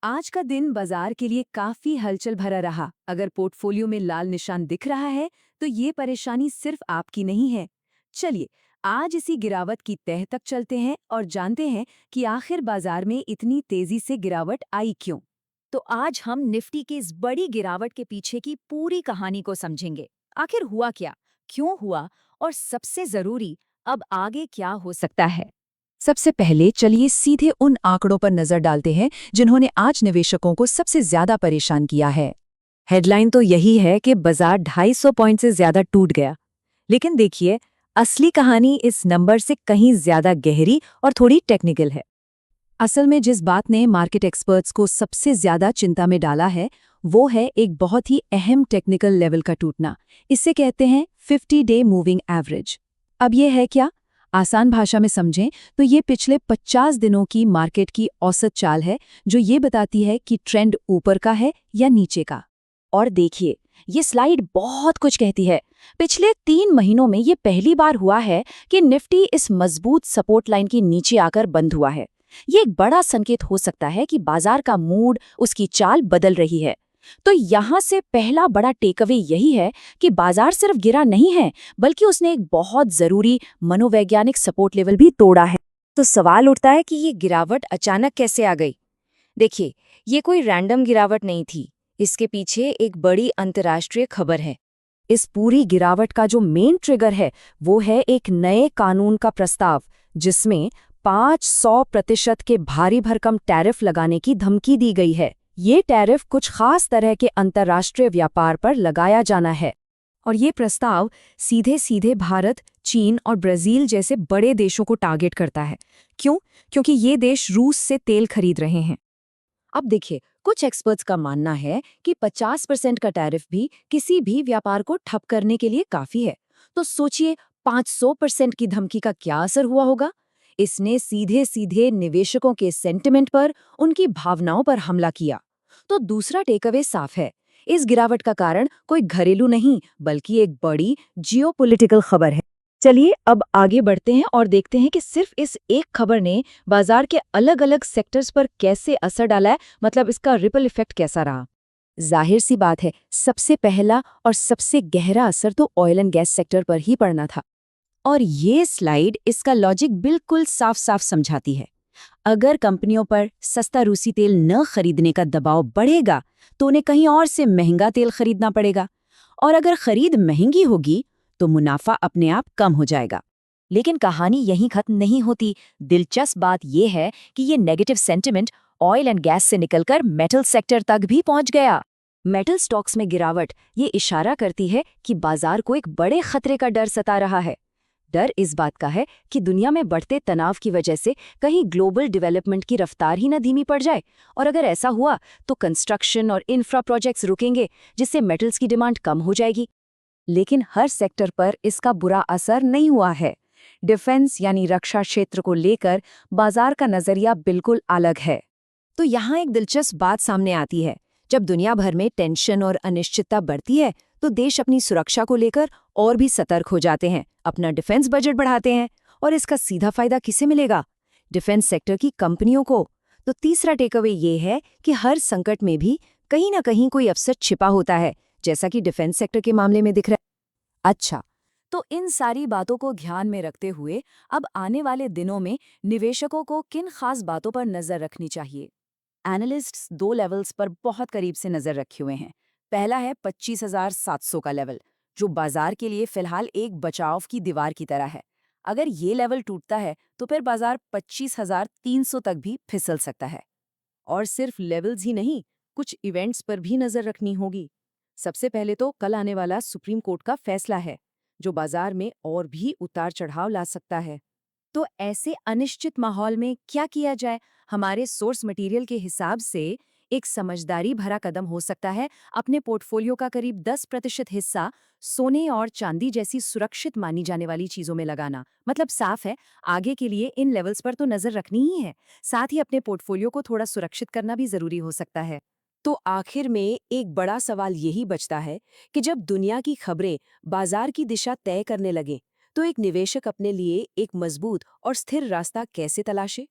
आज का दिन बाजार के लिए काफी हलचल भरा रहा। अगर पोर्टफोलियो में लाल निशान दिख रहा है तो ये परेशानी सिर्फ आपकी नहीं है। चलिए, आज इसी गिरावट की तह तक चलते हैं और जानते हैं कि आखिर बाजार में इतनी तेजी से गिरावट आई क्यों। तो आज हम निफ्टी की इस बड़ी गिरावट के पीछे की पूरी कहानी को समझेंगे। आखिर हुआ क्या, क्यों हुआ और सबसे जरूरी, अब आगे क्या हो सकता है। सबसे पहले चलिए सीधे उन आंकड़ों पर नजर डालते हैं जिन्होंने आज निवेशकों को सबसे ज्यादा परेशान किया है। हेडलाइन तो यही है कि बाजार 250 पॉइंट से ज्यादा टूट गया। लेकिन देखिए, असली कहानी इस नंबर से कहीं ज्यादा गहरी और थोड़ी टेक्निकल है। असल में जिस बात ने मार्केट एक्सपर्ट्स को सबसे ज्यादा चिंता में डाला है, वो है एक बहुत ही अहम टेक्निकल लेवल का टूटना। इसे कहते हैं 50-डे मूविंग एवरेज। अब ये है क्या? आसान भाषा में समझें तो ये पिछले 50 दिनों की मार्केट की औसत चाल है, जो ये बताती है कि ट्रेंड ऊपर का है या नीचे का। और देखिए, ये स्लाइड बहुत कुछ कहती है। पिछले 3 महीनों में ये पहली बार हुआ है कि निफ्टी इस मजबूत सपोर्ट लाइन के नीचे आकर बंद हुआ है। ये एक बड़ा संकेत हो सकता है कि बाजार का मूड, उसकी चाल बदल रही है। तो यहाँ से पहला बड़ा टेकअवे यही है कि बाजार सिर्फ गिरा नहीं है, बल्कि उसने एक बहुत जरूरी मनोवैज्ञानिक सपोर्ट लेवल भी तोड़ा है। तो सवाल उठता है कि ये गिरावट अचानक कैसे आ गई। देखिए, ये कोई रैंडम गिरावट नहीं थी। इसके पीछे एक बड़ी अंतर्राष्ट्रीय खबर है। इस पूरी गिरावट का जो मेन ट्रिगर है, वो है एक नए कानून का प्रस्ताव, जिसमें 500% के भारी भरकम टैरिफ लगाने की धमकी दी गई है। ये टैरिफ कुछ खास तरह के अंतर्राष्ट्रीय व्यापार पर लगाया जाना है। और ये प्रस्ताव सीधे सीधे भारत, चीन और ब्राजील जैसे बड़े देशों को टारगेट करता है। क्यों? क्योंकि ये देश रूस से तेल खरीद रहे हैं। अब देखिए, कुछ एक्सपर्ट्स का मानना है कि 50% का टैरिफ भी किसी भी व्यापार को ठप करने के लिए काफी है। तो सोचिए, 500% की धमकी का क्या असर हुआ होगा। इसने सीधे सीधे निवेशकों के सेंटिमेंट पर, उनकी भावनाओं पर हमला किया। तो दूसरा टेकअवे साफ है। इस गिरावट का कारण कोई घरेलू नहीं, बल्कि एक बड़ी जियोपॉलिटिकल खबर है। चलिए अब आगे बढ़ते हैं और देखते हैं कि सिर्फ इस एक खबर ने बाजार के अलग-अलग सेक्टर्स पर कैसे असर डाला है, मतलब इसका रिपल इफेक्ट कैसा रहा। जाहिर सी बात है, सबसे पहला और सबसे गहरा असर तो ऑयल एंड गैस सेक्टर पर ही पड़ना था। और ये स्लाइड इसका लॉजिक बिल्कुल साफ-साफ समझाती है। अगर कंपनियों पर सस्ता रूसी तेल न खरीदने का दबाव बढ़ेगा, तो उन्हें कहीं और से महंगा तेल खरीदना पड़ेगा। और अगर खरीद महंगी होगी, तो मुनाफा अपने आप कम हो जाएगा। लेकिन कहानी यहीं खत्म नहीं होती। दिलचस्प बात यह है कि ये negative sentiment oil and gas से निकलकर मेटल सेक्टर तक भी पहुंच गया। मेटल स्टॉक्स में गिरावट ये इशारा करती है कि बाजार को एक बड़े खतरे का डर सता रहा है। डर इस बात का है कि दुनिया में बढ़ते तनाव की वजह से कहीं ग्लोबल डेवलपमेंट की रफ्तार ही न धीमी पड़ जाए। और अगर ऐसा हुआ तो कंस्ट्रक्शन और इंफ्रा प्रोजेक्ट्स रुकेंगे, जिससे मेटल्स की डिमांड कम हो जाएगी। लेकिन हर सेक्टर पर इसका बुरा असर नहीं हुआ है। डिफेंस यानी रक्षा क्षेत्र को लेकर बाजार का नजरिया बिल्कुल अलग है। तो यहाँ एक दिलचस्प बात सामने आती है। जब दुनिया भर में टेंशन और अनिश्चितता बढ़ती है, तो देश अपनी सुरक्षा को लेकर और भी सतर्क हो जाते हैं, अपना डिफेंस बजट बढ़ाते हैं। और इसका सीधा फायदा किसे मिलेगा? डिफेंस सेक्टर की कंपनियों को। तो तीसरा टेकअवे ये है कि हर संकट में भी कहीं ना कहीं कोई अवसर छिपा होता है, जैसा कि डिफेंस सेक्टर के मामले में दिख रहा है। अच्छा, तो इन सारी बातों को ध्यान में रखते हुए अब आने वाले दिनों में निवेशकों को किन खास बातों पर नजर रखनी चाहिए? एनालिस्ट्स दो लेवल्स पर बहुत करीब से नजर रखे हुए हैं। पहला है 25,700 का लेवल, जो बाजार के लिए फिलहाल एक बचाव की दीवार की तरह है। अगर ये लेवल टूटता है तो फिर बाजार 25,300 तक भी फिसल सकता है। और सिर्फ लेवल्स ही नहीं, कुछ इवेंट्स पर भी नजर रखनी होगी। सबसे पहले तो कल आने वाला सुप्रीम कोर्ट का फैसला है, जो बाजार में और भी उतार चढ़ाव ला सकता है। तो ऐसे अनिश्चित माहौल में क्या किया जाए? हमारे सोर्स मटेरियल के हिसाब से एक समझदारी भरा कदम हो सकता है अपने पोर्टफोलियो का करीब 10% हिस्सा सोने और चांदी जैसी सुरक्षित मानी जाने वाली चीजों में लगाना। मतलब साफ है, आगे के लिए इन लेवल्स पर तो नजर रखनी ही है, साथ ही अपने पोर्टफोलियो को थोड़ा सुरक्षित करना भी जरूरी हो सकता है। तो आखिर में एक बड़ा सवाल यही बचता है कि जब दुनिया की खबरें बाजार की दिशा तय करने लगे, तो एक निवेशक अपने लिए एक मजबूत और स्थिर रास्ता कैसे तलाशे?